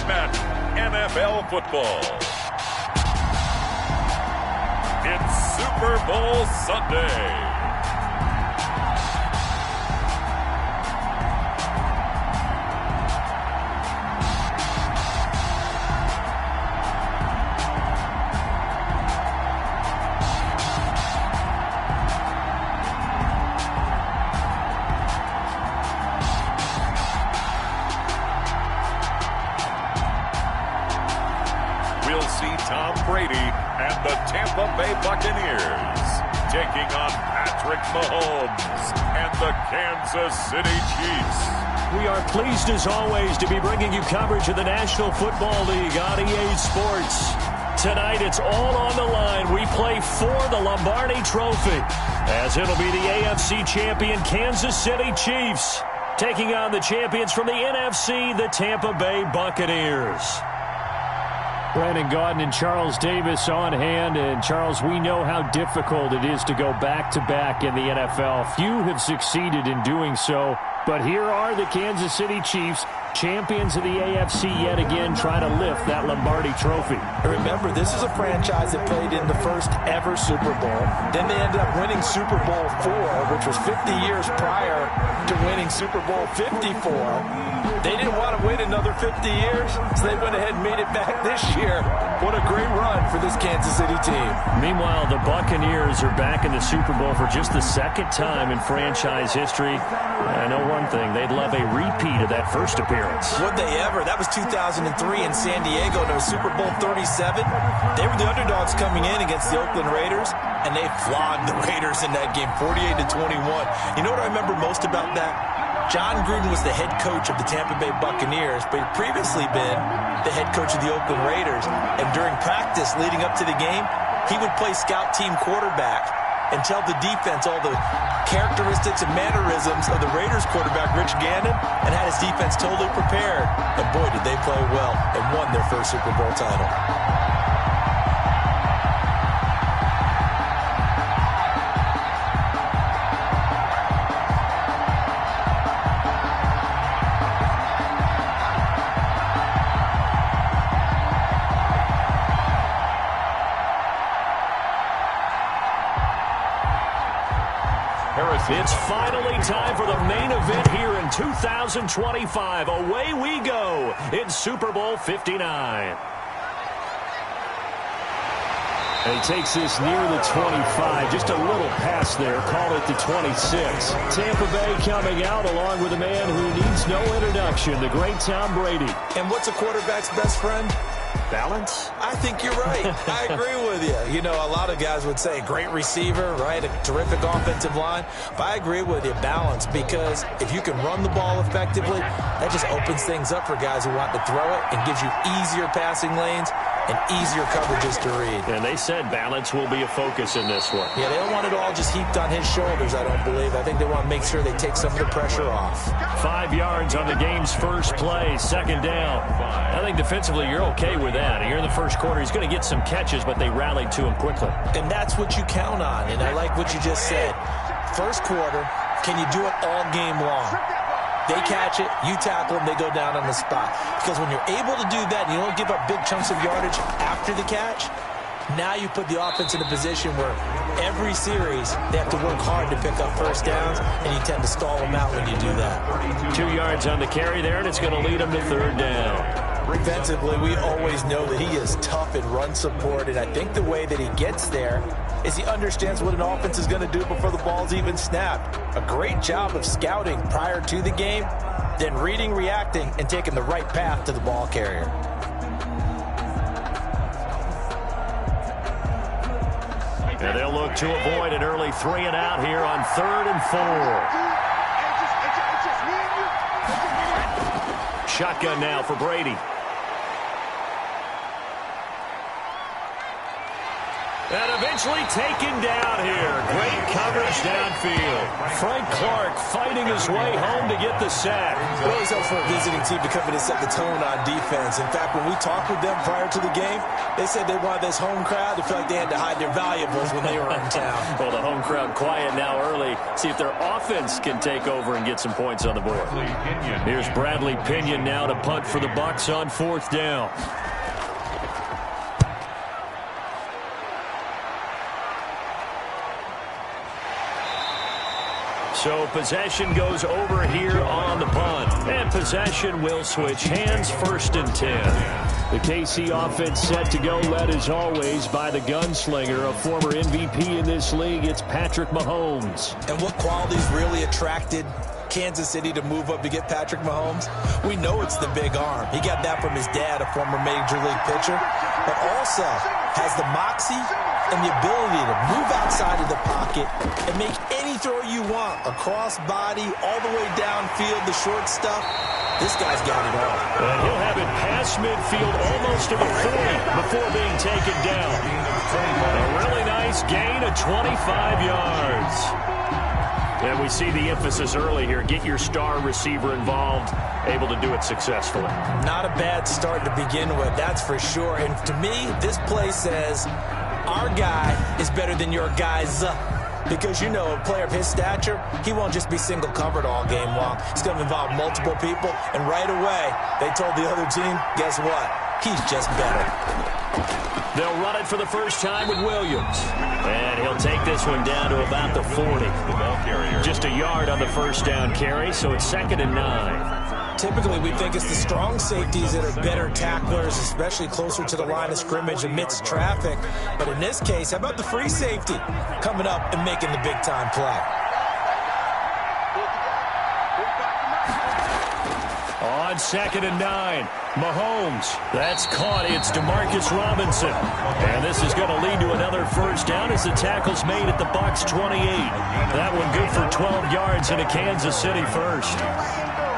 Madden NFL football. It's Super Bowl Sunday. We'll see Tom Brady and the Tampa Bay Buccaneers taking on Patrick Mahomes and the Kansas City Chiefs. We are pleased as always to be bringing you coverage of the National Football League on EA Sports. Tonight it's all on the line. We play for the Lombardi Trophy, as it'll be the AFC champion Kansas City Chiefs taking on the champions from the NFC, the Tampa Bay Buccaneers. Brandon Gaudin and Charles Davis on hand. And, Charles, we know how difficult it is to go back-to-back in the NFL. Few have succeeded in doing so. But here are the Kansas City Chiefs, champions of the AFC yet again, trying to lift that Lombardi Trophy. Remember, this is a franchise that played in the first ever Super Bowl. Then they ended up winning Super Bowl IV, which was 50 years prior to winning Super Bowl 54. They didn't want to wait another 50 years, so they went ahead and made it back this year. What a great run for this Kansas City team. Meanwhile, the Buccaneers are back in the Super Bowl for just the second time in franchise history. I know one thing, they'd love a repeat of that first appearance. Would they ever? That was 2003 in San Diego. No Super Bowl 37. They were the underdogs coming in against the Oakland Raiders, and they flogged the Raiders in that game, 48-21. You know what I remember most about that? John Gruden was the head coach of the Tampa Bay Buccaneers, but he'd previously been the head coach of the Oakland Raiders. And during practice leading up to the game, he would play scout team quarterback and tell the defense all the characteristics and mannerisms of the Raiders quarterback, Rich Gannon, and had his defense totally prepared. And boy, did they play well and won their first Super Bowl title. It's finally time for the main event here in 2025. Away we go in Super Bowl 59. And he takes this near the 25, just a little past there, call it the 26. Tampa Bay coming out along with a man who needs no introduction, the great Tom Brady. And what's a quarterback's best friend? Balance? I think you're right. I agree with you. You know, a lot of guys would say great receiver, right? A terrific offensive line. But I agree with you, balance, because if you can run the ball effectively, that just opens things up for guys who want to throw it and gives you easier passing lanes and easier coverages to read. And they said balance will be a focus in this one. Yeah, they don't want it all just heaped on his shoulders, I don't believe. I think they want to make sure they take some of the pressure off. 5 yards on the game's first play, second down. I think defensively you're okay with that. Here in the first quarter, he's going to get some catches, but they rallied to him quickly. And that's what you count on, and I like what you just said. First quarter, can you do it all game long? They catch it, you tackle them, they go down on the spot. Because when you're able to do that, and you don't give up big chunks of yardage after the catch, now you put the offense in a position where every series they have to work hard to pick up first downs, and you tend to stall them out when you do that. 2 yards on the carry there, and it's going to lead them to third down. Defensively, we always know that he is tough in run support, and I think the way that he gets there is he understands what an offense is going to do before the ball's even snapped. A great job of scouting prior to the game, then reading, reacting, and taking the right path to the ball carrier. And they'll look to avoid an early 3 and out here on 3rd and 4. Shotgun now for Brady. And eventually taken down here. Great coverage downfield. Frank Clark fighting his way home to get the sack. It always helps for a visiting team to come in and set the tone on defense. In fact, when we talked with them prior to the game, they said they wanted this home crowd to feel like they had to hide their valuables when they were in town. Well, the home crowd quiet now early. See if their offense can take over and get some points on the board. Here's Bradley Pinion now to punt for the Bucs on 4th down. So possession goes over here on the punt. And possession will switch hands, 1st and 10. The KC offense set to go, led as always by the gunslinger, a former MVP in this league. It's Patrick Mahomes. And what qualities really attracted Kansas City to move up to get Patrick Mahomes? We know it's the big arm. He got that from his dad, a former Major League pitcher, but also has the moxie and the ability to move outside of the pocket and make any throw you want, across body, all the way downfield, the short stuff. This guy's got it all. And he'll have it past midfield almost to the 40 before being taken down. A really nice gain of 25 yards. And we see the emphasis early here. Get your star receiver involved, able to do it successfully. Not a bad start to begin with, that's for sure. And to me, this play says our guy is better than your guy's. Because, you know, a player of his stature, he won't just be single covered all game long. It's going to involve multiple people. And right away, they told the other team, guess what? He's just better. They'll run it for the first time with Williams. And he'll take this one down to about the 40. Just a yard on the first down carry, so it's 2nd and 9. Typically, we think it's the strong safeties that are better tacklers, especially closer to the line of scrimmage amidst traffic. But in this case, how about the free safety coming up and making the big-time play? On 2nd and 9, Mahomes. That's caught. It's DeMarcus Robinson. And this is going to lead to another first down as the tackle's made at the Bucs 28. That one good for 12 yards and a Kansas City first.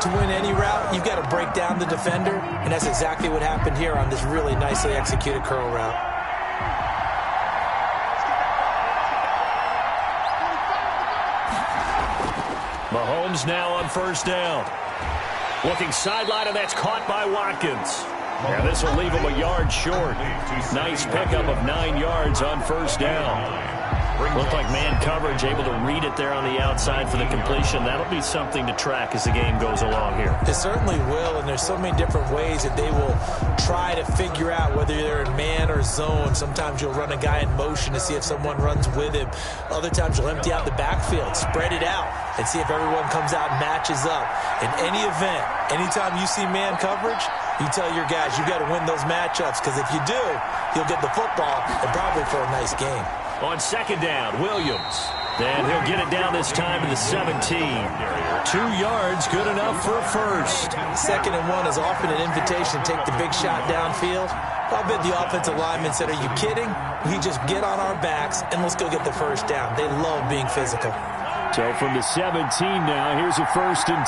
To win any route, you've got to break down the defender, and that's exactly what happened here on this really nicely executed curl route. Mahomes now on first down. Looking sideline, and that's caught by Watkins. And this will leave him a yard short. Nice pickup of 9 yards on first down. Looked like man coverage, able to read it there on the outside for the completion. That'll be something to track as the game goes along here. It certainly will, and there's so many different ways that they will try to figure out whether they're in man or zone. Sometimes you'll run a guy in motion to see if someone runs with him. Other times you'll empty out the backfield, spread it out, and see if everyone comes out and matches up. In any event, anytime you see man coverage, you tell your guys you got to win those matchups, because if you do, you'll get the football and probably for a nice game. On 2nd down, Williams. And he'll get it down this time to the 17. 2 yards, good enough for a first. 2nd and 1 is often an invitation to take the big shot downfield. I bet the offensive lineman said, are you kidding? We just get on our backs and let's go get the first down. They love being physical. So from the 17 now, here's a 1st and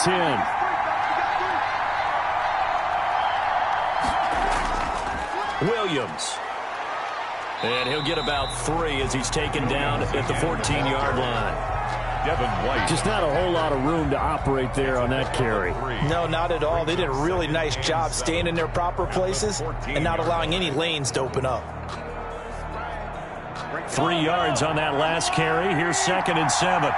10. Williams. And he'll get about 3 as he's taken down at the 14-yard line. Just not a whole lot of room to operate there on that carry. No, not at all. They did a really nice job staying in their proper places and not allowing any lanes to open up. 3 yards on that last carry. Here's 2nd and 7.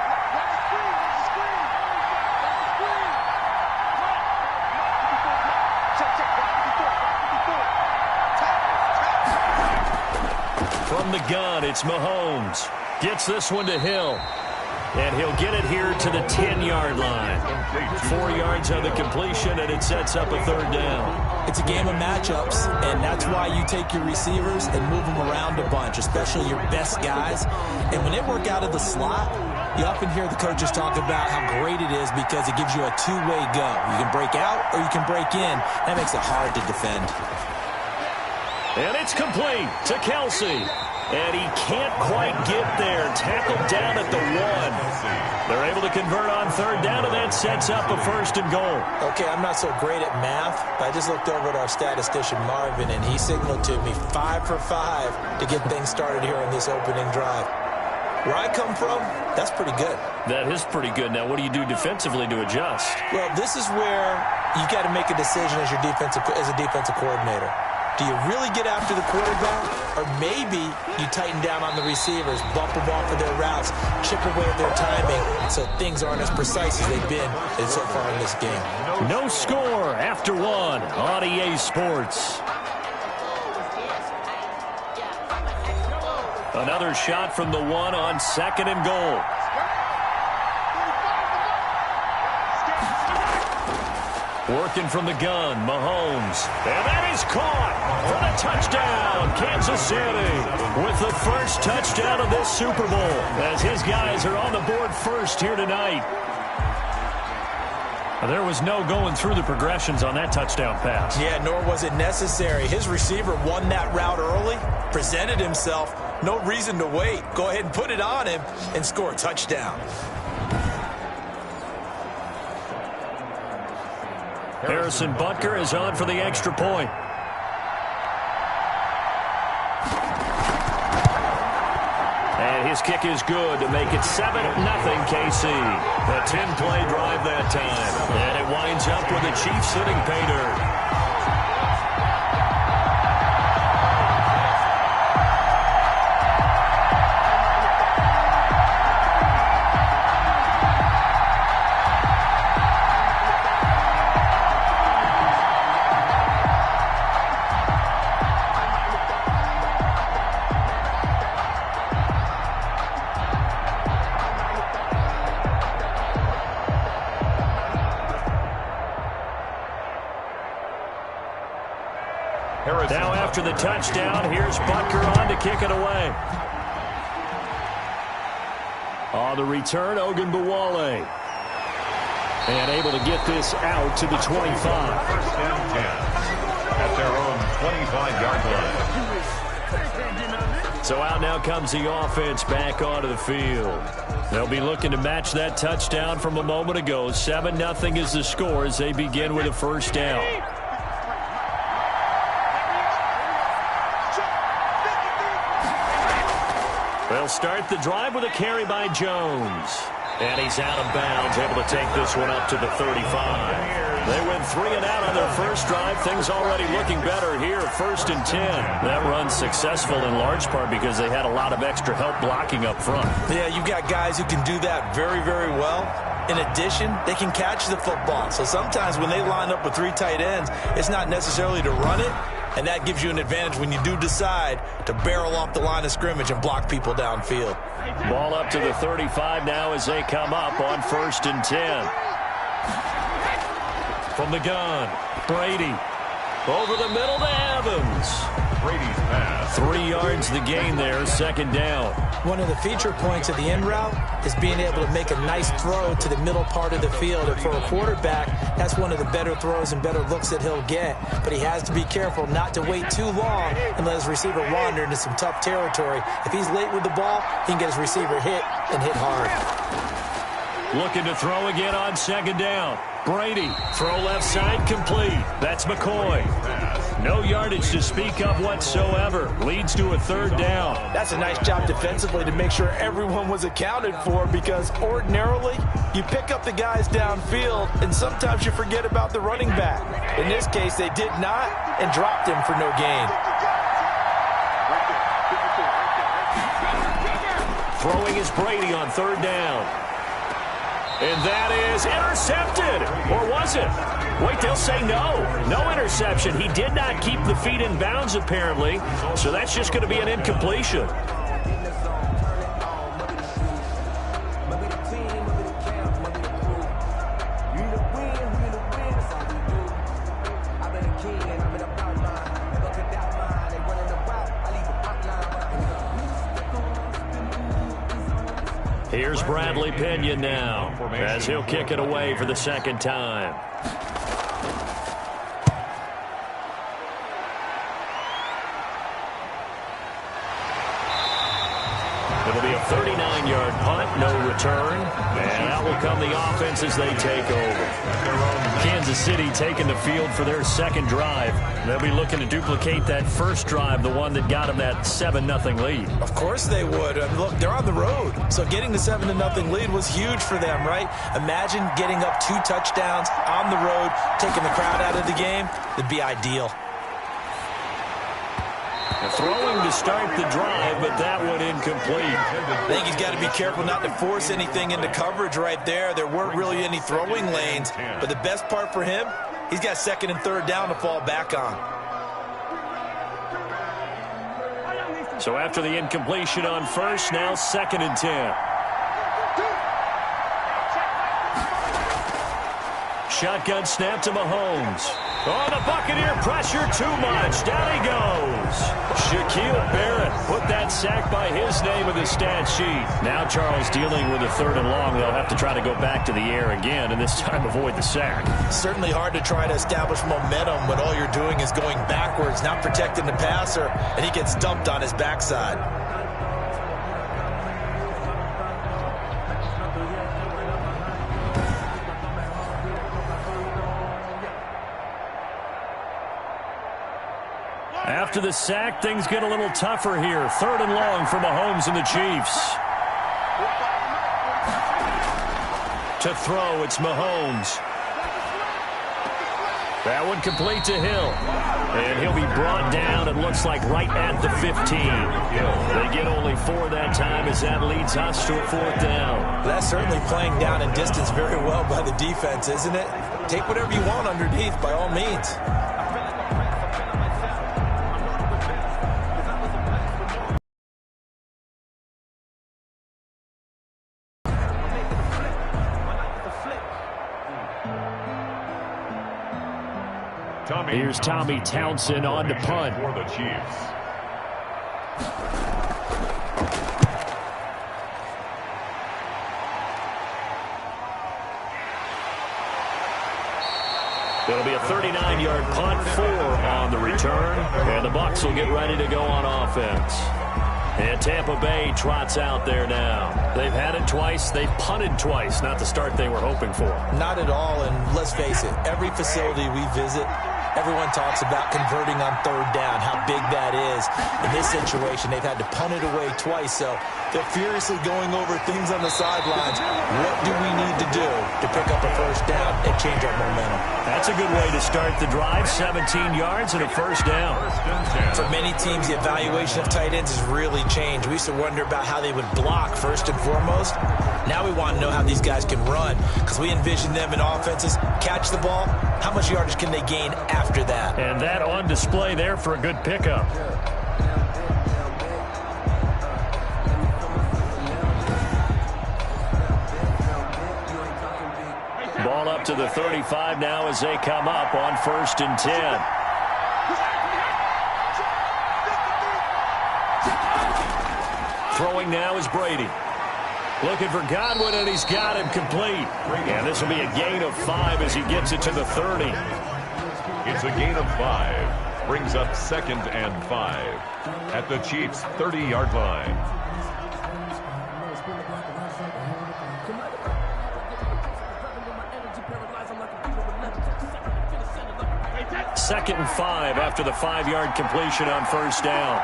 From the gun, it's Mahomes. Gets this one to Hill. And he'll get it here to the 10-yard line. 4 yards on the completion, and it sets up a 3rd down. It's a game of matchups, and that's why you take your receivers and move them around a bunch, especially your best guys. And when they work out of the slot, you often hear the coaches talk about how great it is because it gives you a two-way go. You can break out or you can break in. That makes it hard to defend. And it's complete to Kelsey. And he can't quite get there. Tackled down at the 1. They're able to convert on third down, and that sets up a first and goal. Okay, I'm not so great at math, but I just looked over at our statistician, Marvin, and he signaled to me 5 for 5 to get things started here on this opening drive. Where I come from, that's pretty good. That is pretty good. Now, what do you do defensively to adjust? Well, this is where you got to make a decision as a defensive coordinator. Do you really get after the quarterback, or maybe you tighten down on the receivers, bump them off of their routes, chip away at their timing, so things aren't as precise as they've been so far in this game? No score after 1 on EA Sports. Another shot from the 1 on second and goal. Working from the gun, Mahomes. And that is caught for the touchdown. Kansas City with the first touchdown of this Super Bowl as his guys are on the board first here tonight. There was no going through the progressions on that touchdown pass. Yeah, nor was it necessary. His receiver won that route early, presented himself. No reason to wait. Go ahead and put it on him and score a touchdown. Harrison Butker is on for the extra point. And his kick is good to make it 7-0 KC. A 10-play drive that time. And it winds up with the Chiefs hitting pay dirt. Now after the touchdown, here's Butker on to kick it away. On the return, Ogunbowale. And able to get this out to the 25. First and 10 at their own 25-yard line. So out now comes the offense back onto the field. They'll be looking to match that touchdown from a moment ago. 7-0 is the score as they begin with a first down. They'll start the drive with a carry by Jones. And he's out of bounds, able to take this one up to the 35. They went 3 and out on their first drive. Things already looking better here. First and 10. That run's successful in large part because they had a lot of extra help blocking up front. Yeah, you got guys who can do that very, very well. In addition, they can catch the football. So sometimes when they line up with 3 tight ends, it's not necessarily to run it. And that gives you an advantage when you do decide to barrel off the line of scrimmage and block people downfield. Ball up to the 35 now as they come up on first and 10. From the gun, Brady. Over the middle to Evans. Brady's pass. 3 yards the gain there, second down. One of the feature points of the in route is being able to make a nice throw to the middle part of the field. And for a quarterback, that's one of the better throws and better looks that he'll get. But he has to be careful not to wait too long and let his receiver wander into some tough territory. If he's late with the ball, he can get his receiver hit and hit hard. Looking to throw again on second down. Brady, throw left side, complete. That's McCoy. No yardage to speak of whatsoever. Leads to a third down. That's a nice job defensively to make sure everyone was accounted for, because ordinarily you pick up the guys downfield and sometimes you forget about the running back. In this case, they did not and dropped him for no gain. Throwing is Brady on third down. And that is intercepted. Or was it? Wait, they'll say no. No interception. He did not keep the feet in bounds, apparently. So that's just going to be an incompletion. Here's Bradley Pena now as he'll kick it away for the second time. It'll be a 39-yard punt, no return. And that will come the offense as they take over. Kansas City taking the field for their second drive. They'll be looking to duplicate that first drive, the one that got them that 7-0 lead. Of course they would. Look, they're on the road. So getting the 7-0 lead was huge for them, right? Imagine getting up 2 touchdowns on the road, taking the crowd out of the game. It'd be ideal. Throwing to start the drive, but that one incomplete. I think he's got to be careful not to force anything into coverage right there. There weren't really any throwing lanes, but the best part for him, he's got second and third down to fall back on. So after the incompletion on first, now 2nd and 10. Shotgun snap to Mahomes. Oh, the Buccaneer pressure too much. Down he goes. Shaquille Barrett put that sack by his name in the stat sheet. Now Charles dealing with a 3rd and long. They'll have to try to go back to the air again, and this time avoid the sack. Certainly hard to try to establish momentum when all you're doing is going backwards, not protecting the passer, and he gets dumped on his backside. After the sack, things get a little tougher here. 3rd and long for Mahomes and the Chiefs. To throw, it's Mahomes. That one complete to Hill. And he'll be brought down, it looks like, right at the 15. They get only 4 that time as that leads us to a 4th down. That's certainly playing down in distance very well by the defense, isn't it? Take whatever you want underneath, by all means. Here's Tommy Townsend on to punt. For the Chiefs. It'll be a 39-yard punt, 4 on the return, and the Bucs will get ready to go on offense. And Tampa Bay trots out there now. They've had it twice. They've punted twice. Not the start they were hoping for. Not at all, and let's face it, every facility we visit, everyone talks about converting on 3rd down, how big that is. In this situation, they've had to punt it away twice, so they're furiously going over things on the sidelines. What do we need to do to pick up a 1st down and change our momentum? That's a good way to start the drive. 17 yards and a 1st down. For many teams, the evaluation of tight ends has really changed. We used to wonder about how they would block first and foremost. Now we want to know how these guys can run, because we envision them in offenses catch the ball. How much yardage can they gain after that? And that on display there for a good pickup. Ball up to the 35 now as they come up on 1st and 10. Throwing now is Brady. Looking for Godwin, and he's got him complete. And this will be a gain of 5 as he gets it to the 30. It's a gain of 5. Brings up 2nd and 5 at the Chiefs' 30-yard line. Second and 5 after the 5-yard completion on 1st down.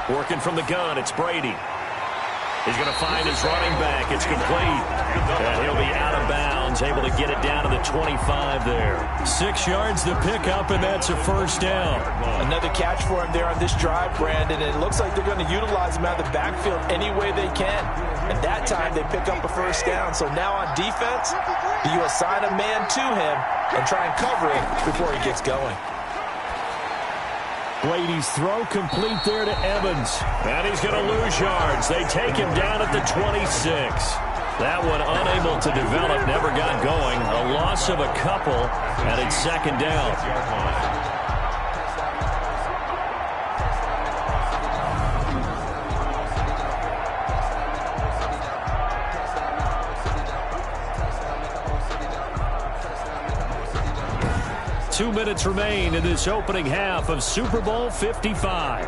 Working from the gun, it's Brady. He's going to find his running back. It's complete. And he'll be out of bounds, able to get it down to the 25 there. 6 yards to pick up, and that's a 1st down. Another catch for him there on this drive, Brandon. And it looks like they're going to utilize him out of the backfield any way they can. And that time, they pick up a 1st down. So now on defense, you assign a man to him and try and cover him before he gets going. Brady's throw complete there to Evans. And he's going to lose yards. They take him down at the 26. That one unable to develop, never got going. A loss of a couple, and it's 2nd down. 2 minutes remain in this opening half of Super Bowl 55.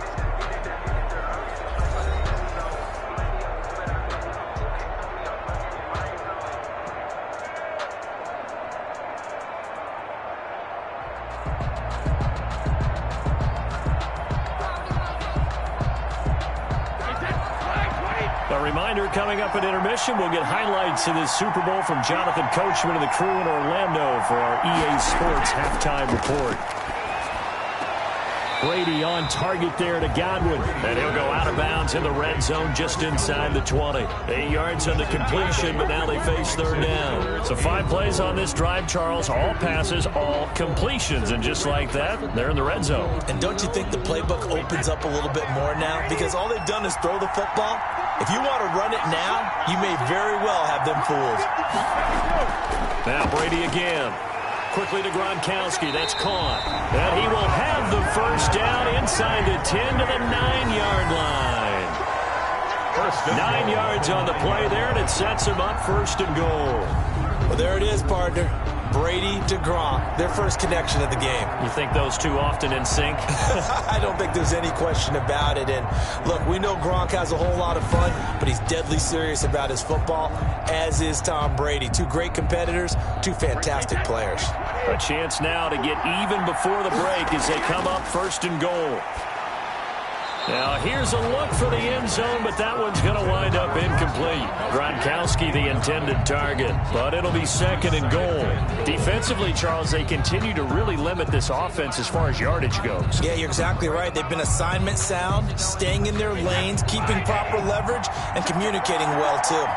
A reminder, coming up at intermission, we'll get highlights of this Super Bowl from Jonathan Coachman and the crew in Orlando for our EA Sports halftime report. Brady on target there to Godwin. And he'll go out of bounds in the red zone just inside the 20. 8 yards on the completion, but now they face third down. So 5 plays on this drive, Charles. All passes, all completions. And just like that, they're in the red zone. And don't you think the playbook opens up a little bit more now? Because all they've done is throw the football. If you want to run it now, you may very well have them fooled. Now Brady again. Quickly to Gronkowski. That's caught. And he will have the first down inside the 10 to the 9-yard line. 9 yards on the play there, and it sets him up first and goal. Well, there it is, partner. Brady to Gronk, their first connection of the game. You think those two often in sync? I don't think there's any question about it. And look, we know Gronk has a whole lot of fun, but he's deadly serious about his football, as is Tom Brady. Two great competitors, two fantastic players. A chance now to get even before the break as they come up first and goal. Now here's a look for the end zone, but that one's going to wind up incomplete. Gronkowski the intended target, but it'll be second and goal. Defensively, Charles, they continue to really limit this offense as far as yardage goes. Yeah, you're exactly right. They've been assignment sound, staying in their lanes, keeping proper leverage, and communicating well, too.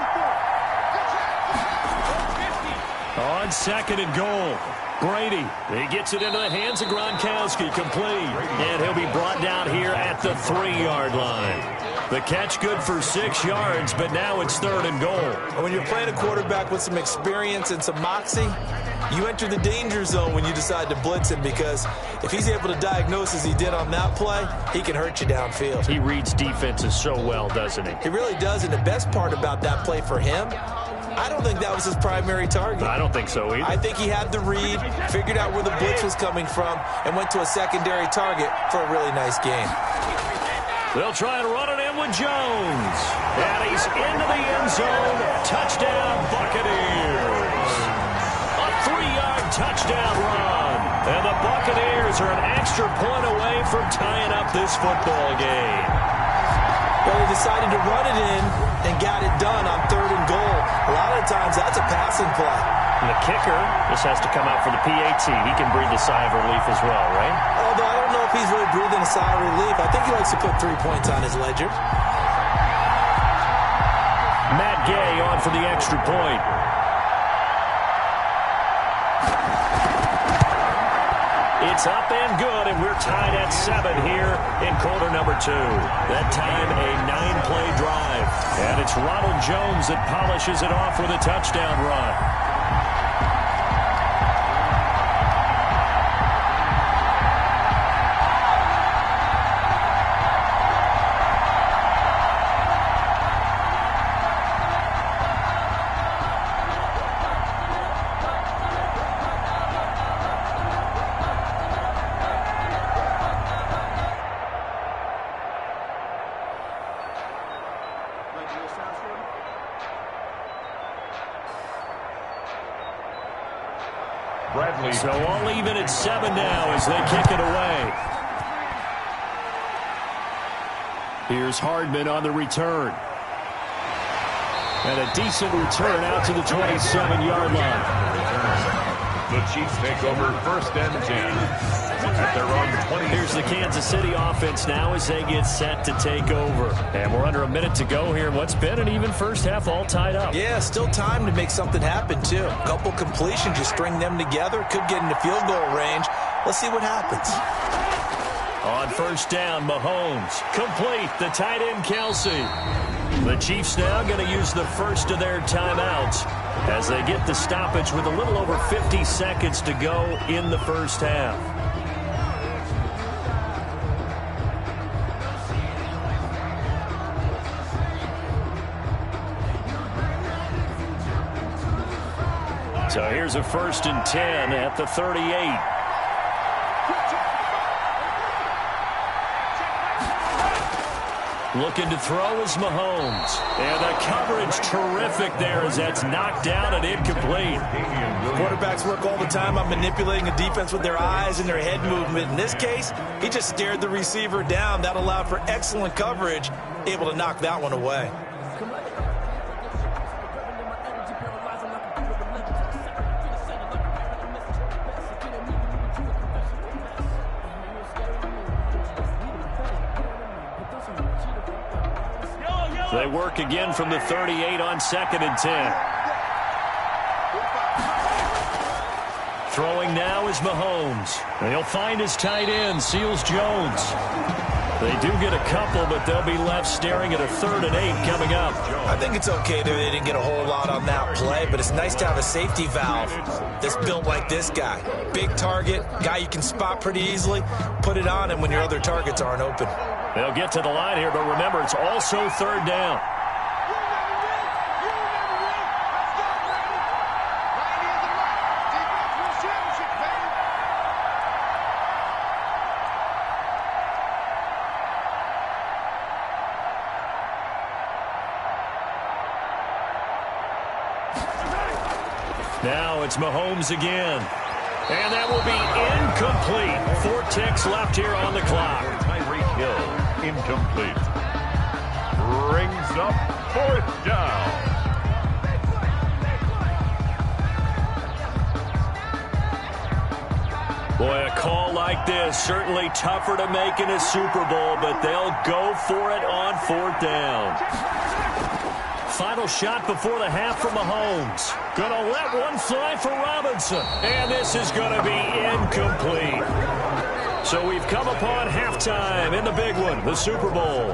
On second and goal. Brady, he gets it into the hands of Gronkowski, complete. And he'll be brought down here at the 3-yard line. The catch good for 6 yards, but now it's third and goal. When you're playing a quarterback with some experience and some moxie, you enter the danger zone when you decide to blitz him, because if he's able to diagnose as he did on that play, he can hurt you downfield. He reads defenses so well, doesn't he? He really does, and the best part about that play for him, I don't think that was his primary target. I don't think so either. I think he had the read, figured out where the blitz was coming from, and went to a secondary target for a really nice game. They'll try and run it in with Jones. And he's into the end zone. Touchdown, Buccaneers. A 3-yard touchdown run. And the Buccaneers are an extra point away from tying up this football game. Well, they decided to run it in and got it done on third and goal. A lot of times, that's a passing play. And the kicker just has to come out for the PAT. He can breathe a sigh of relief as well, right? Although I don't know if he's really breathing a sigh of relief. I think he likes to put 3 points on his ledger. Matt Gay on for the extra point. It's up and good, and we're tied at 7 here in quarter number 2. That time, a 9-play drive. And it's Ronald Jones that polishes it off with a touchdown run. So all even at 7 now as they kick it away. Here's Hardman on the return. And a decent return out to the 27-yard line. The Chiefs take over first and 10. At their own 20. Here's the Kansas City offense now as they get set to take over. And we're under a minute to go here in what's been an even first half, all tied up. Yeah, still time to make something happen, too. A couple completions, you string them together, could get into field goal range. Let's see what happens. On first down, Mahomes. Complete, the tight end, Kelsey. The Chiefs now going to use the first of their timeouts as they get the stoppage with a little over 50 seconds to go in the first half. So here's a first and 10 at the 38. Looking to throw is Mahomes. And the coverage terrific there as that's knocked down and incomplete. Quarterbacks work all the time on manipulating a defense with their eyes and their head movement. In this case, he just stared the receiver down. That allowed for excellent coverage, able to knock that one away. They work again from the 38 on 2nd and 10. Throwing now is Mahomes. He'll find his tight end, Seals Jones. They do get a couple, but they'll be left staring at a 3rd and 8 coming up. I think it's okay that they didn't get a whole lot on that play, but it's nice to have a safety valve that's built like this guy. Big target, guy you can spot pretty easily. Put it on him when your other targets aren't open. They'll get to the line here, but remember, it's also 3rd down. Now it's Mahomes again. And that will be incomplete. 4 ticks left here on the clock. Hill, incomplete. Brings up 4th down. Boy, a call like this, certainly tougher to make in a Super Bowl, but they'll go for it on 4th down. Final shot before the half from Mahomes. Gonna let one fly for Robinson. And this is gonna be incomplete. So we've come upon halftime in the big one, the Super Bowl.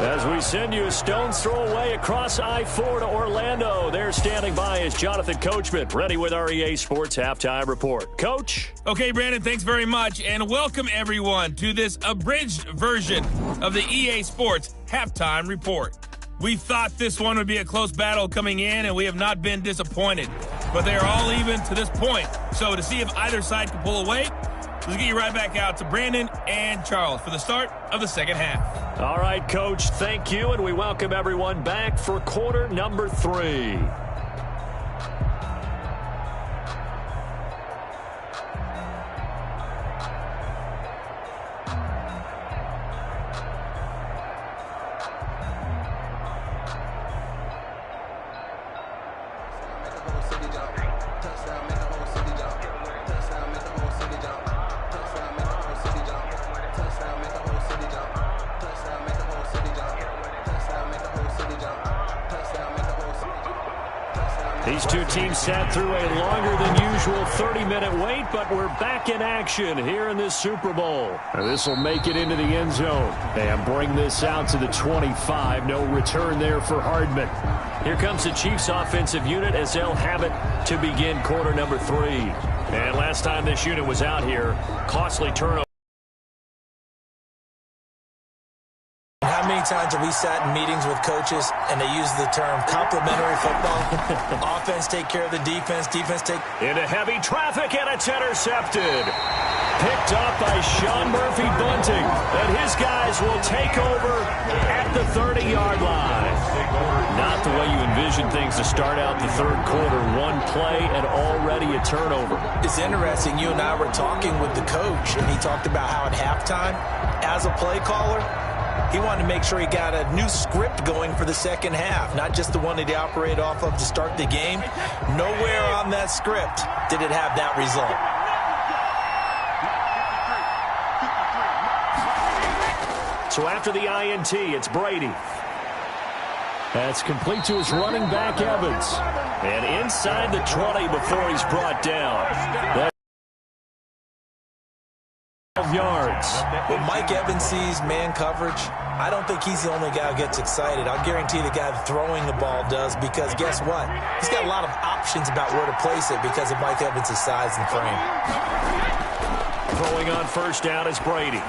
As we send you a stone's throw away across I-4 to Orlando. There standing by is Jonathan Coachman, ready with our EA Sports Halftime Report. Coach? Okay, Brandon, thanks very much. And welcome, everyone, to this abridged version of the EA Sports Halftime Report. We thought this one would be a close battle coming in, and we have not been disappointed. But they are all even to this point. So to see if either side can pull away, let's get you right back out to Brandon and Charles for the start of the second half. All right, Coach, thank you, and we welcome everyone back for quarter number 3. These two teams sat through a longer than usual 30-minute wait, but we're back in action here in this Super Bowl. This will make it into the end zone and bring this out to the 25. No return there for Hardman. Here comes the Chiefs offensive unit as they'll have it to begin quarter number 3. And last time this unit was out here, costly turnover. How many times have we sat in meetings with coaches and they use the term complementary football? Offense take care of the defense, defense take... Into heavy traffic, and it's intercepted. Picked up by Sean Murphy Bunting. And his guys will take over at the 30-yard line. Not the way you envision things to start out the third quarter. One play and already a turnover. It's interesting. You and I were talking with the coach, and he talked about how at halftime, as a play caller, he wanted to make sure he got a new script going for the second half, not just the one that he operated off of to start the game. Nowhere on that script did it have that result. So after the INT, it's Brady. That's complete to his running back, Evans. And inside the 20 before he's brought down. That's 12 yards. When Mike Evans sees man coverage, I don't think he's the only guy who gets excited. I'll guarantee the guy throwing the ball does, because guess what? He's got a lot of options about where to place it because of Mike Evans' size and frame. Throwing on first down is Brady.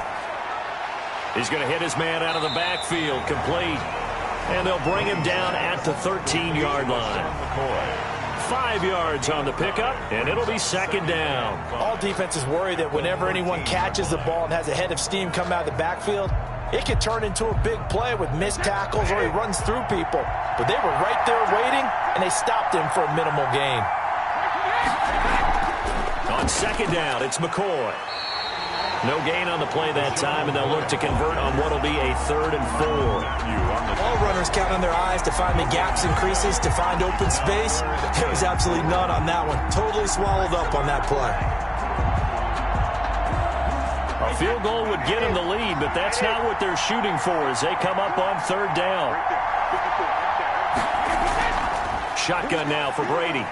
He's going to hit his man out of the backfield, complete. And they'll bring him down at the 13-yard line. 5 yards on the pickup, and it'll be second down. All defenses worry that whenever anyone catches the ball and has a head of steam come out of the backfield, it could turn into a big play with missed tackles or he runs through people. But they were right there waiting, and they stopped him for a minimal gain. On second down, it's McCoy. No gain on the play that time, and they'll look to convert on what will be a 3rd and 4. All runners count on their eyes to find the gaps and creases, to find open space. There was absolutely none on that one. Totally swallowed up on that play. A field goal would get them the lead, but that's not what they're shooting for as they come up on 3rd down. Shotgun now for Brady.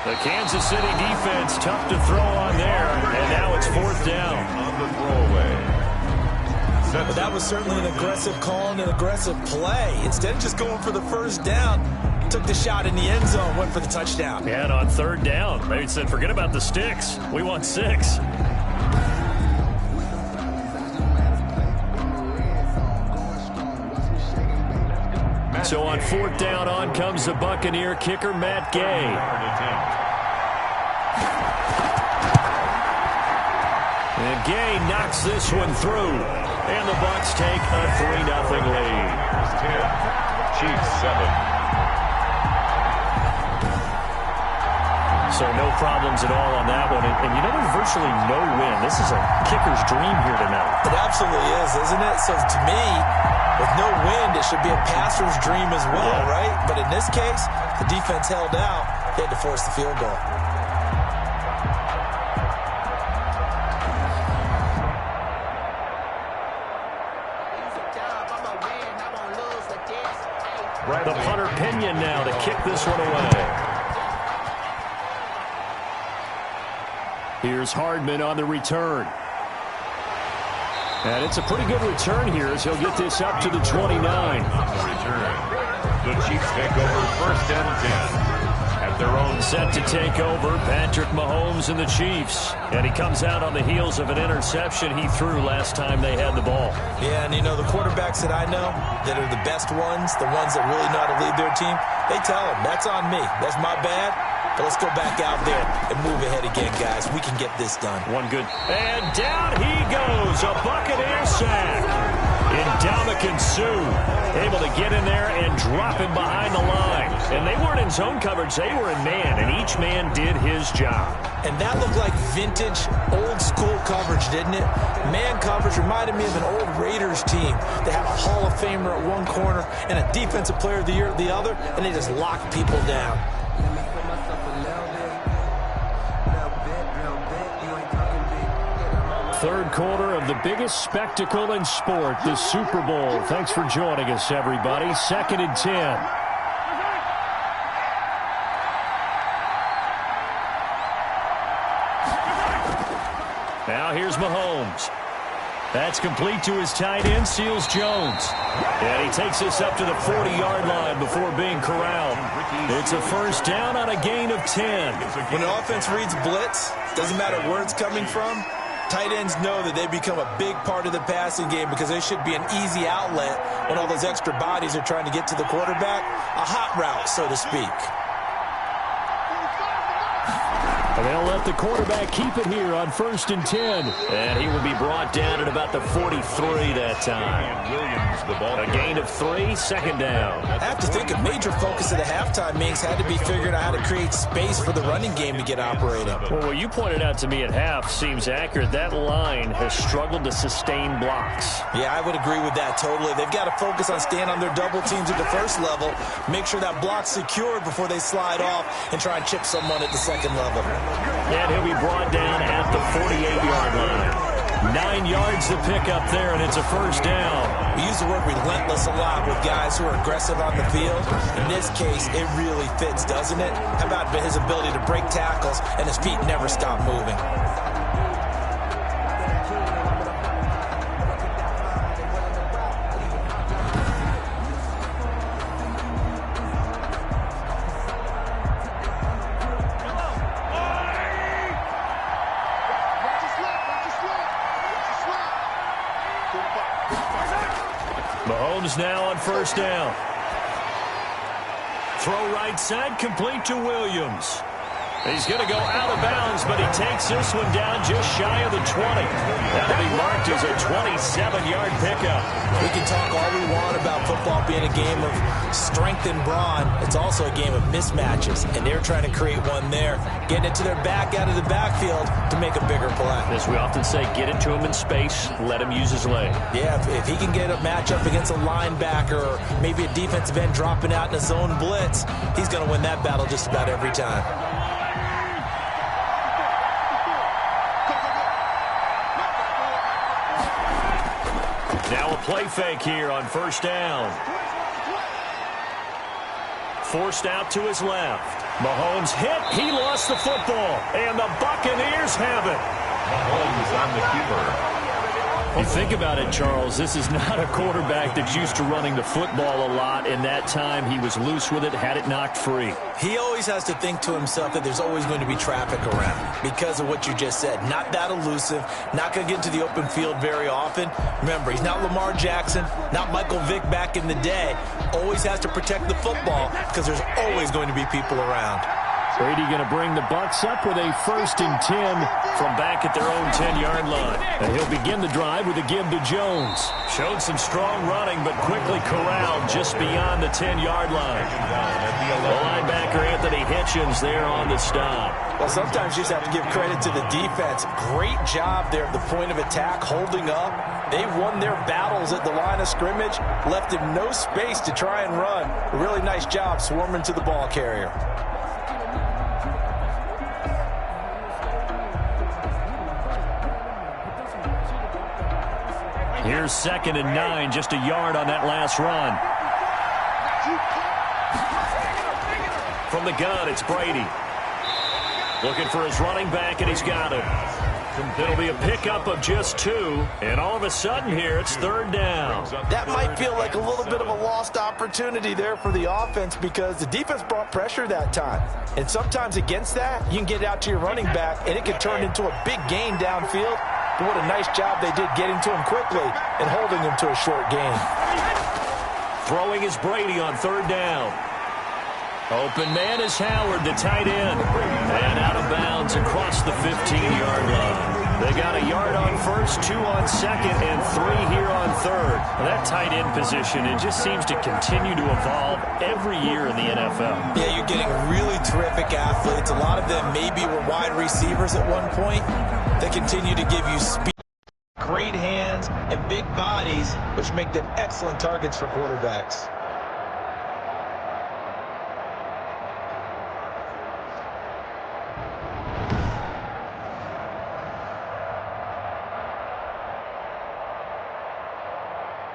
The Kansas City defense tough to throw on there, and now it's 4th down. On the throwaway. But that was certainly an aggressive call and an aggressive play. Instead of just going for the 1st down, took the shot in the end zone, went for the touchdown. Yeah, and on 3rd down, they said, forget about the sticks. We want 6. So on 4th down, on comes the Buccaneer kicker, Matt Gay. And Gay knocks this one through. And the Bucs take a 3-0 lead. 10, Chiefs 7. So no problems at all on that one. And you know, there's virtually no win. This is a kicker's dream here tonight. It absolutely is, isn't it? So to me, with no wind, it should be a passer's dream as well, right? But in this case, the defense held out. They had to force the field goal. The punter Pinion now to kick this one away. Here's Hardman on the return. And it's a pretty good return here as he'll get this up to the 29. On the return, the Chiefs take over 1st and 10. At their own set to take over, Patrick Mahomes and the Chiefs. And he comes out on the heels of an interception he threw last time they had the ball. Yeah, and you know, the quarterbacks that I know that are the best ones, the ones that really know how to lead their team, they tell them, that's on me. That's my bad. But let's go back out there and move ahead again, guys. We can get this done. One good. And down he goes. A Buccaneer sack. Ndamukong Suh able to get in there and drop him behind the line. And they weren't in zone coverage. They were in man, and each man did his job. And that looked like vintage, old-school coverage, didn't it? Man coverage reminded me of an old Raiders team. They had a Hall of Famer at one corner and a Defensive Player of the Year at the other, and they just locked people down. Third quarter of the biggest spectacle in sport, the Super Bowl. Thanks for joining us, everybody. 2nd and 10. Now here's Mahomes. That's complete to his tight end, Seals Jones. And he takes this up to the 40-yard line before being corralled. It's a 1st down on a gain of 10. When an offense reads blitz, doesn't matter where it's coming from, tight ends know that they become a big part of the passing game because they should be an easy outlet when all those extra bodies are trying to get to the quarterback. A hot route, so to speak. And they'll let the quarterback keep it here on 1st and 10. And he will be brought down at about the 43 that time. Williams, the ball. A gain of 3, 2nd down. I have to think a major focus of the halftime meetings had to be figuring out how to create space for the running game to get operating. Well, what you pointed out to me at half seems accurate. That line has struggled to sustain blocks. Yeah, I would agree with that totally. They've got to focus on staying on their double teams at the first level, make sure that block's secured before they slide off and try and chip someone at the second level. And he'll be brought down at the 48-yard line. 9 yards to pick up there, and it's a 1st down. We use the word relentless a lot with guys who are aggressive on the field. In this case, it really fits, doesn't it? How about his ability to break tackles and his feet never stop moving? Mahomes now on 1st down. Throw right side, complete to Williams. He's going to go out of bounds, but he takes this one down just shy of the 20. That'll be marked as a 27-yard pickup. We can talk all we want about football being a game of strength and brawn. It's also a game of mismatches, and they're trying to create one there, getting it to their back out of the backfield to make a bigger play. As we often say, get it to him in space, let him use his leg. Yeah, if he can get a matchup against a linebacker or maybe a defensive end dropping out in a zone blitz, he's going to win that battle just about every time. Now a play fake here on first down. Forced out to his left. Mahomes hit. He lost the football. And the Buccaneers have it. Mahomes on the keeper. You think about it, Charles, this is not a quarterback that's used to running the football a lot. In that time, he was loose with it, had it knocked free. He always has to think to himself that there's always going to be traffic around because of what you just said. Not that elusive, not going to get into the open field very often. Remember, he's not Lamar Jackson, not Michael Vick back in the day. Always has to protect the football because there's always going to be people around. Brady going to bring the Bucs up with a 1st and 10 from back at their own 10-yard line. And he'll begin the drive with a give to Jones. Showed some strong running, but quickly corralled just beyond the 10-yard line. The linebacker Anthony Hitchens there on the stop. Well, sometimes you just have to give credit to the defense. Great job there at the point of attack, holding up. They won their battles at the line of scrimmage, left him no space to try and run. A really nice job swarming to the ball carrier. Here's 2nd and 9, just a yard on that last run. From the gun, it's Brady. Looking for his running back, and he's got it. It'll be a pickup of just 2, and all of a sudden here, it's 3rd down. That might feel like a little bit of a lost opportunity there for the offense because the defense brought pressure that time. And sometimes against that, you can get out to your running back, and it can turn into a big gain downfield. But what a nice job they did getting to him quickly and holding him to a short gain. Throwing is Brady on 3rd down. Open man is Howard, the tight end. And out of bounds across the 15-yard line. They got a yard on 1st, 2 on 2nd, and 3 here on 3rd. Well, that tight end position, it just seems to continue to evolve every year in the NFL. Yeah, you're getting really terrific athletes. A lot of them maybe were wide receivers at one point. They continue to give you speed, great hands, and big bodies, which make them excellent targets for quarterbacks.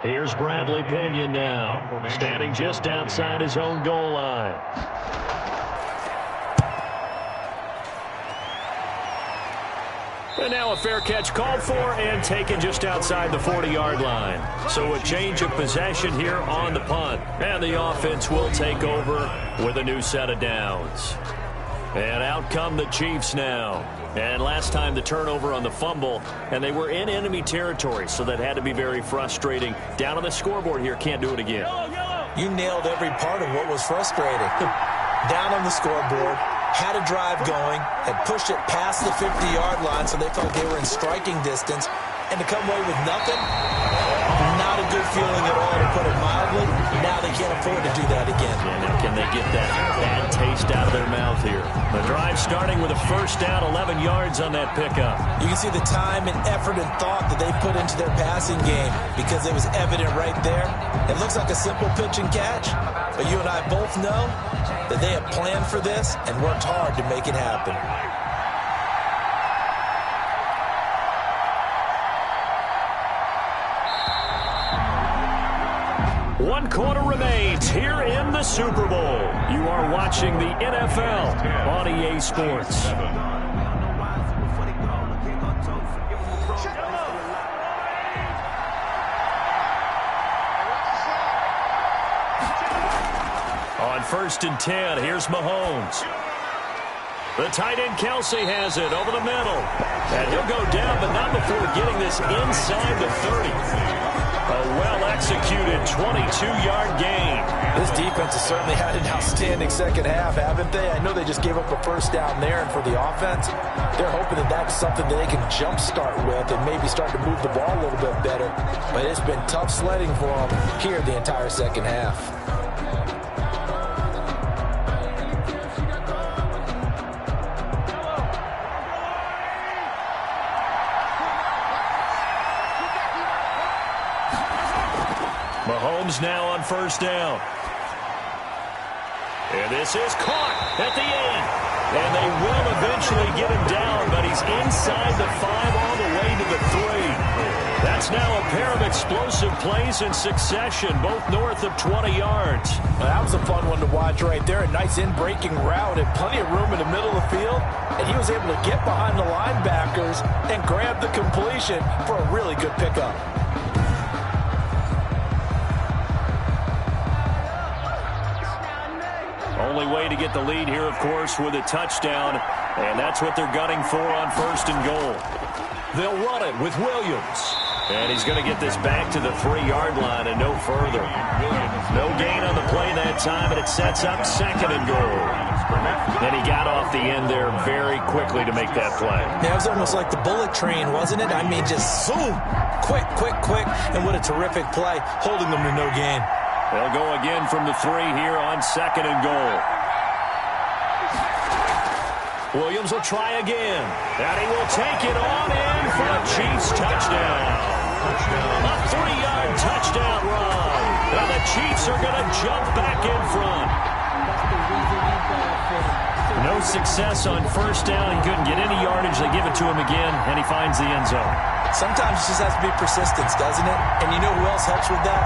Here's Bradley Pinion now, standing just outside his own goal line. And now a fair catch called for and taken just outside the 40-yard line. So a change of possession here on the punt. And the offense will take over with a new set of downs. And out come the Chiefs now. And last time the turnover on the fumble, and they were in enemy territory, so that had to be very frustrating. Down on the scoreboard here, can't do it again. You nailed every part of what was frustrating. Down on the scoreboard, had a drive going, had pushed it past the 50-yard line, so they felt they were in striking distance, and to come away with nothing, not a good feeling at all, to put it mildly. Now they can't afford to do that again. And now can they get that bad taste out of their mouth here? The drive starting with a 1st down, 11 yards on that pickup. You can see the time and effort and thought that they put into their passing game because it was evident right there. It looks like a simple pitch and catch, but you and I both know that they have planned for this and worked hard to make it happen. One quarter remains here in the Super Bowl. You are watching the NFL on EA Sports. On 1st and 10, here's Mahomes. The tight end Kelsey has it over the middle. And he'll go down, but not before getting this inside the 30. A well-executed 22-yard gain. This defense has certainly had an outstanding second half, haven't they? I know they just gave up a first down there, and for the offense, they're hoping that that's something that they can jumpstart with and maybe start to move the ball a little bit better. But it's been tough sledding for them here the entire second half. Mahomes now on first down. And this is caught at the 8. And they will eventually get him down, but he's inside the 5 all the way to the 3. That's now a pair of explosive plays in succession, both north of 20 yards. Well, that was a fun one to watch right there. A nice in-breaking route and plenty of room in the middle of the field. And he was able to get behind the linebackers and grab the completion for a really good pickup. Only way to get the lead here, of course, with a touchdown, and that's what they're gunning for on first and goal. They'll run it with Williams, and he's going to get this back to the 3-yard line and no further. No gain on the play that time, and it sets up second and goal. Then he got off the end there very quickly to make that play. Yeah, it was almost like the bullet train, wasn't it? I mean, just zoom, quick, and what a terrific play, holding them to no gain. They'll go again from the 3 here on second and goal. Williams will try again. And he will take it on in for a Chiefs touchdown. A 3-yard touchdown run. And the Chiefs are going to jump back in front. No success on first down. He couldn't get any yardage. They give it to him again, and he finds the end zone. Sometimes it just has to be persistence, doesn't it? And you know who else helps with that?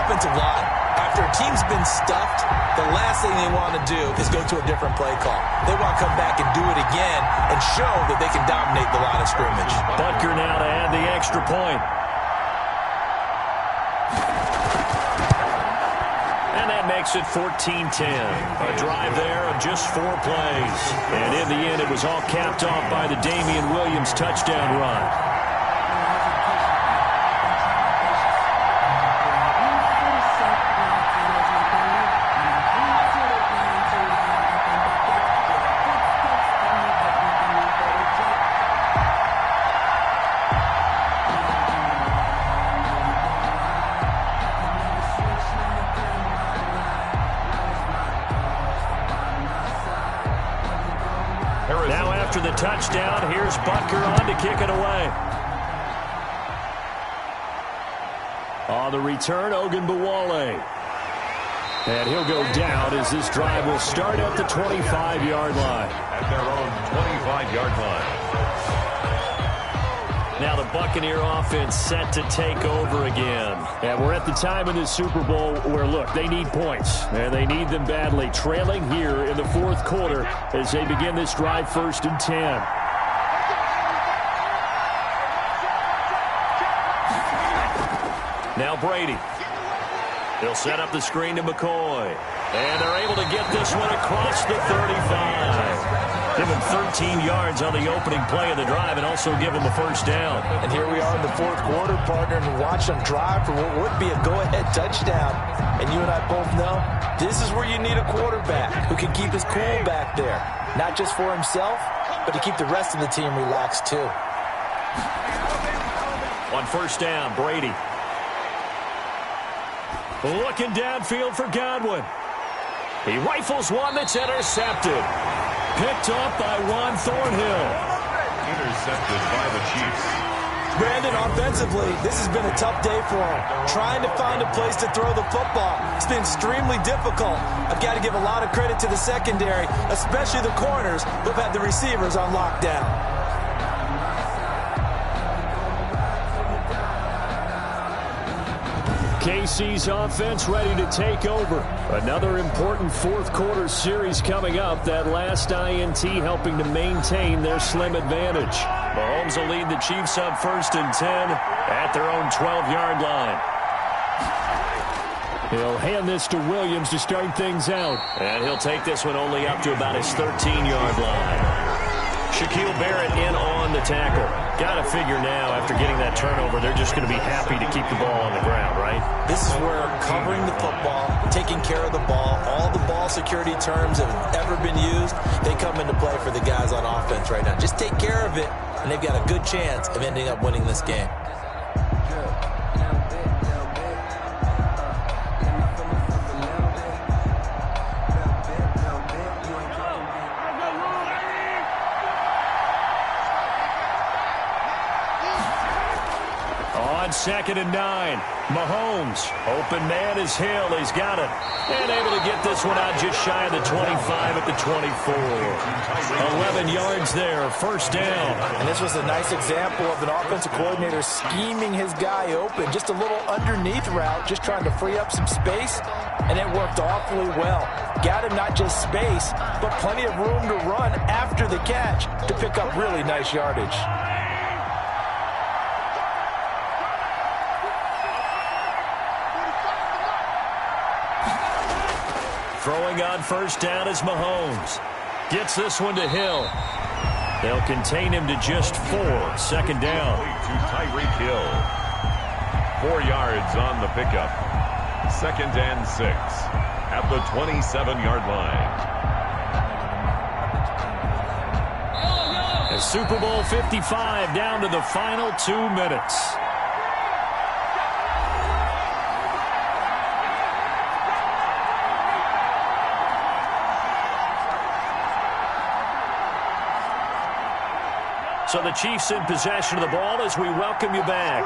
Offensive line. After a team's been stuffed, the last thing they want to do is go to a different play call. They want to come back and do it again and show that they can dominate the line of scrimmage. Butker now to add the extra point. And that makes it 14-10. A drive there of just 4 plays. And in the end, it was all capped off by the Damian Williams touchdown run. Now after the touchdown, here's Butker on to kick it away. On the return, Ogunbowale. And he'll go down as this drive will start at the 25-yard line. At their own 25-yard line. Now the Buccaneer offense set to take over again. And we're at the time in the Super Bowl where, look, they need points. And they need them badly. Trailing here in the 4th quarter as they begin this drive 1st and 10. Now Brady. They'll set up the screen to McCoy. And they're able to get this one across the 35. Give him 13 yards on the opening play of the drive and also give him a first down. And here we are in the 4th quarter, partner, and watch them drive for what would be a go-ahead touchdown. And you and I both know this is where you need a quarterback who can keep his cool back there. Not just for himself, but to keep the rest of the team relaxed too. On first down, Brady. Looking downfield for Godwin. He rifles one that's intercepted. Picked up by Juan Thornhill. Intercepted by the Chiefs. Brandon, offensively, this has been a tough day for him. Trying to find a place to throw the football. It's been extremely difficult. I've got to give a lot of credit to the secondary, especially the corners who've had the receivers on lockdown. KC's offense ready to take over. Another important 4th quarter series coming up. That last INT helping to maintain their slim advantage. Mahomes will lead the Chiefs up 1st and 10 at their own 12-yard line. He'll hand this to Williams to start things out. And he'll take this one only up to about his 13-yard line. Shaquille Barrett in on the tackle. Got to figure now, after getting that turnover, they're just going to be happy to keep the ball on the ground, right? This is where covering the football, taking care of the ball, all the ball security terms that have ever been used, they come into play for the guys on offense right now. Just take care of it, and they've got a good chance of ending up winning this game. Second and 9. Mahomes. Open man is Hill. He's got it. And able to get this one out just shy of the 25 at the 24. 11 yards there. First down. And this was a nice example of an offensive coordinator scheming his guy open. Just a little underneath route, just trying to free up some space. And it worked awfully well. Got him not just space, but plenty of room to run after the catch to pick up really nice yardage. Throwing on first down is Mahomes. Gets this one to Hill. They'll contain him to just 4. Second down. To Tyreek Hill. 4 yards on the pickup. Second and 6 at the 27-yard line. A Super Bowl 55 down to the final 2 minutes. So the Chiefs in possession of the ball as we welcome you back.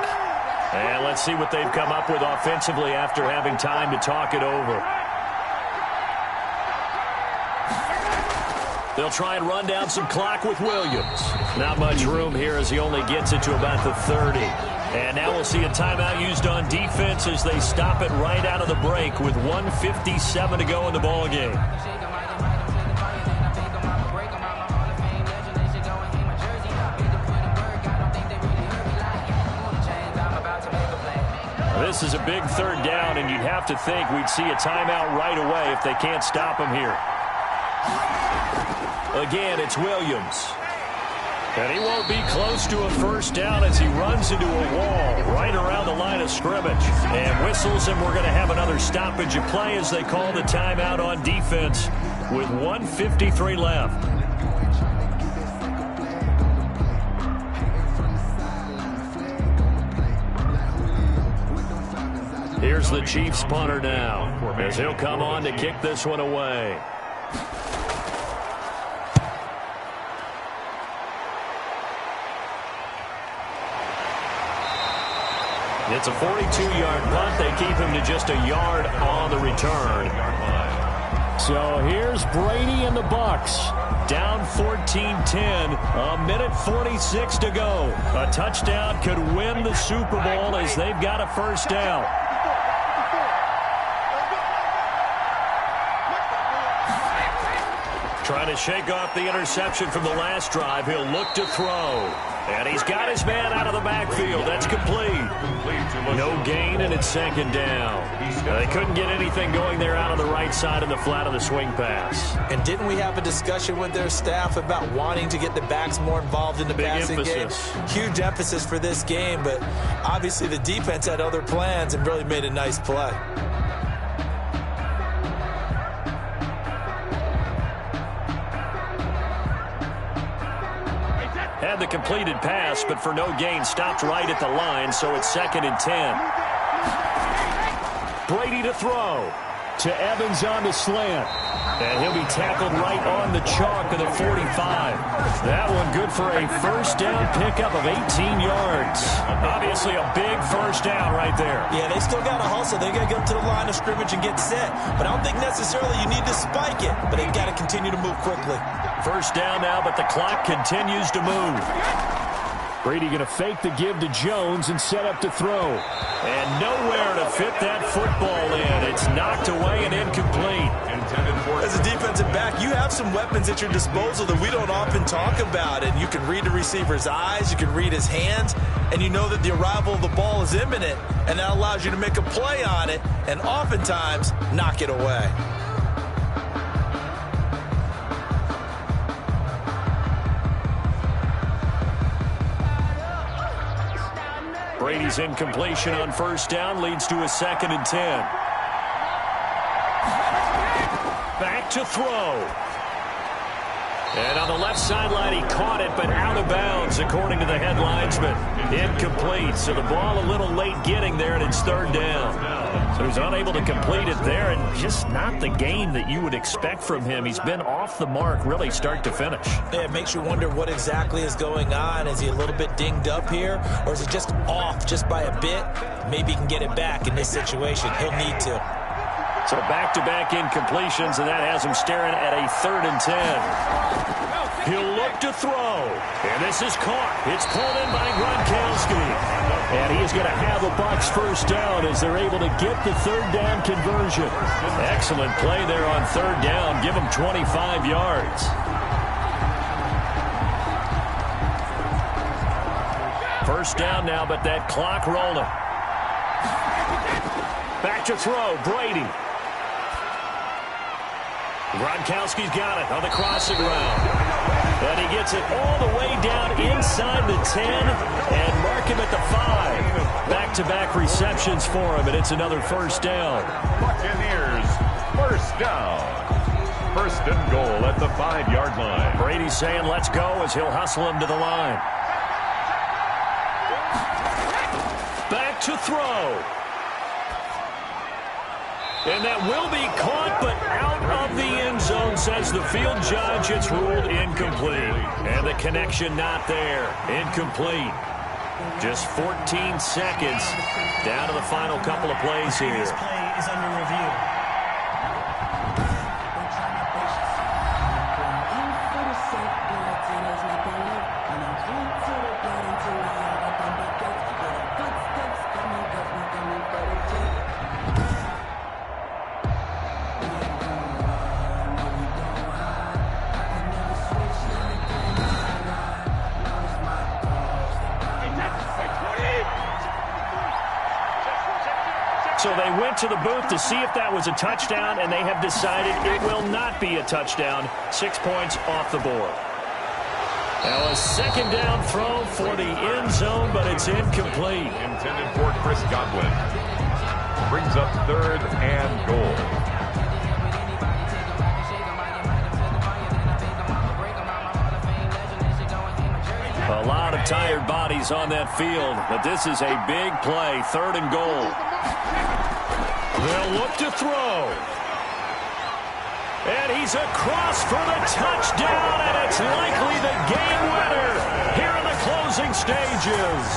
And let's see what they've come up with offensively after having time to talk it over. They'll try and run down some clock with Williams. Not much room here as he only gets it to about the 30. And now we'll see a timeout used on defense as they stop it right out of the break with 1:57 to go in the ballgame. This is a big third down, and you'd have to think we'd see a timeout right away if they can't stop him here. Again, it's Williams. And he won't be close to a first down as he runs into a wall right around the line of scrimmage. And whistles, and we're going to have another stoppage of play as they call the timeout on defense with 1:53 left. Here's the Chiefs punter now as he'll come on to kick this one away. It's a 42-yard punt. They keep him to just a yard on the return. So here's Brady and the Bucs. Down 14-10. A minute 46 to go. A touchdown could win the Super Bowl as they've got a first down. Trying to shake off the interception from the last drive. He'll look to throw. And he's got his man out of the backfield. That's complete. No gain, and it's second down. They couldn't get anything going there out on the right side of the flat of the swing pass. And didn't we have a discussion with their staff about wanting to get the backs more involved in the passing game? Huge emphasis for this game, but obviously the defense had other plans and really made a nice play. Had the completed pass, but for no gain, stopped right at the line, so it's second and 10. Brady to throw. To Evans on the slant. And he'll be tackled right on the chalk of the 45. That one good for a first down pickup of 18 yards. Obviously a big first down right there. Yeah, they still got to hustle. They got to get to the line of scrimmage and get set. But I don't think necessarily you need to spike it. But they've got to continue to move quickly. First down now, but the clock continues to move. Brady going to fake the give to Jones and set up to throw. And nowhere to fit that football in. It's knocked away and incomplete. As a defensive back, you have some weapons at your disposal that we don't often talk about. And you can read the receiver's eyes, you can read his hands, and you know that the arrival of the ball is imminent. And that allows you to make a play on it and oftentimes knock it away. Brady's incompletion on first down leads to a 2nd and 10. Back to throw. And on the left sideline, he caught it, but out of bounds, according to the head linesman. Incomplete, so the ball a little late getting there, and it's 3rd down. So he's unable to complete it there, and just not the game that you would expect from him. He's been off the mark, really, start to finish. Yeah, it makes you wonder what exactly is going on. Is he a little bit dinged up here, or is he just off just by a bit? Maybe he can get it back in this situation. He'll need to. So back-to-back incompletions, and that has him staring at a 3rd and 10. He'll look to throw, and this is caught. It's pulled in by Gronkowski. And he is going to have a Bucs first down as they're able to get the 3rd down conversion. Excellent play there on 3rd down. Give him 25 yards. First down now, but that clock rolling. Back to throw, Brady. Gronkowski's got it on the crossing route. And he gets it all the way down inside the 10 and mark him at the 5. Back-to-back receptions for him, and it's another first down. Buccaneers, first down. 1st and goal at the 5-yard line. Brady's saying let's go as he'll hustle him to the line. Back to throw. And that will be caught, but out of the end zone, says the field judge. It's ruled incomplete. And the connection not there. Incomplete. Just 14 seconds down to the final couple of plays here. This play is under review. So they went to the booth to see if that was a touchdown, and they have decided it will not be a touchdown. 6 points off the board. Now a 2nd down throw for the end zone, but it's incomplete. Intended for Chris Godwin. Brings up 3rd and goal. A lot of tired bodies on that field, but this is a big play. 3rd and goal. They'll look to throw. And he's across for the touchdown, and it's likely the game winner here in the closing stages.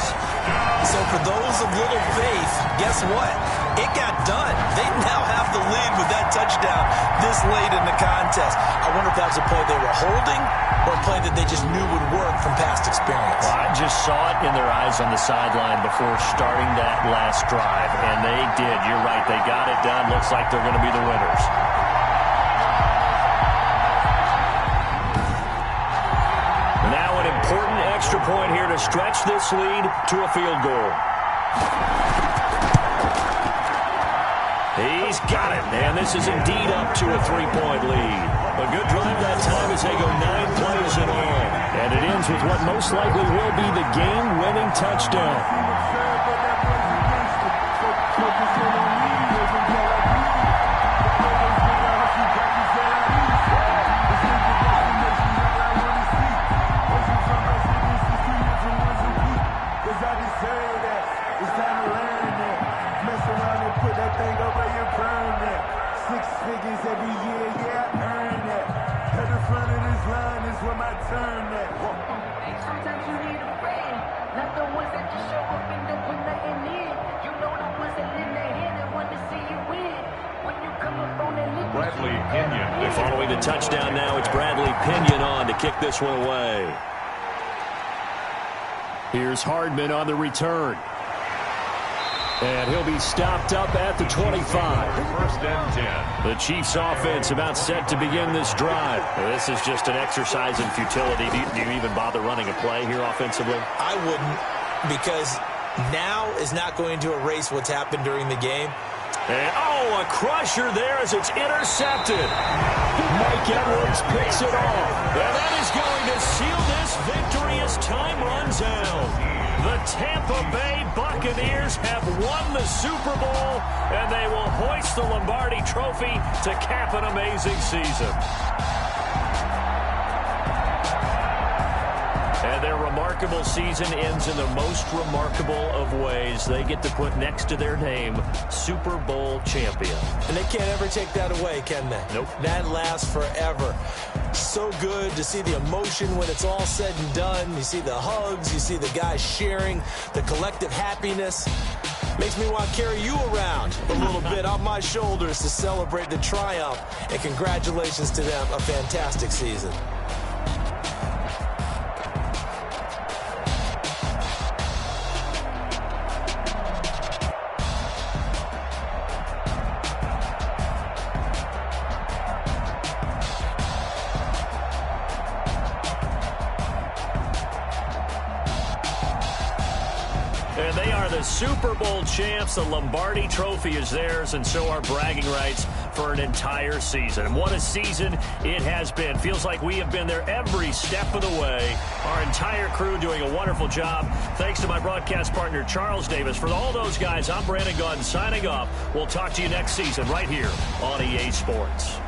So for those of little faith, guess what? It got done. They now have the lead with that touchdown this late in the contest. I wonder if that was a play they were holding or a play that they just knew would work from past experience. Well, I just saw it in their eyes on the sideline before starting that last drive, and they did. You're right. They got it done. Looks like they're going to be the winners. Now an important extra point here to stretch this lead to a field goal. He's got it, and this is indeed up to a 3-point lead. A good drive that time as they go 9 plays in all. And it ends with what most likely will be the game-winning touchdown. Following the touchdown now, it's Bradley Pinion on to kick this one away. Here's Hardman on the return. And he'll be stopped up at the 25. 1st and 10. The Chiefs offense about set to begin this drive. This is just an exercise in futility. Do you even bother running a play here offensively? I wouldn't, because now is not going to erase what's happened during the game. And, a crusher there as it's intercepted. Mike Edwards picks it off. And that is going to seal this victory as time runs out. The Tampa Bay Buccaneers have won the Super Bowl, and they will hoist the Lombardi Trophy to cap an amazing season. And their remarkable season ends in the most remarkable of ways. They get to put next to their name, Super Bowl champion. And they can't ever take that away, can they? Nope. That lasts forever. So good to see the emotion when it's all said and done. You see the hugs, you see the guys sharing, the collective happiness. Makes me want to carry you around a little bit on my shoulders to celebrate the triumph. And congratulations to them, a fantastic season. And they are the Super Bowl champs. The Lombardi Trophy is theirs, and so are bragging rights for an entire season. And what a season it has been. Feels like we have been there every step of the way. Our entire crew doing a wonderful job. Thanks to my broadcast partner, Charles Davis. For all those guys, I'm Brandon Gunn signing off. We'll talk to you next season right here on EA Sports.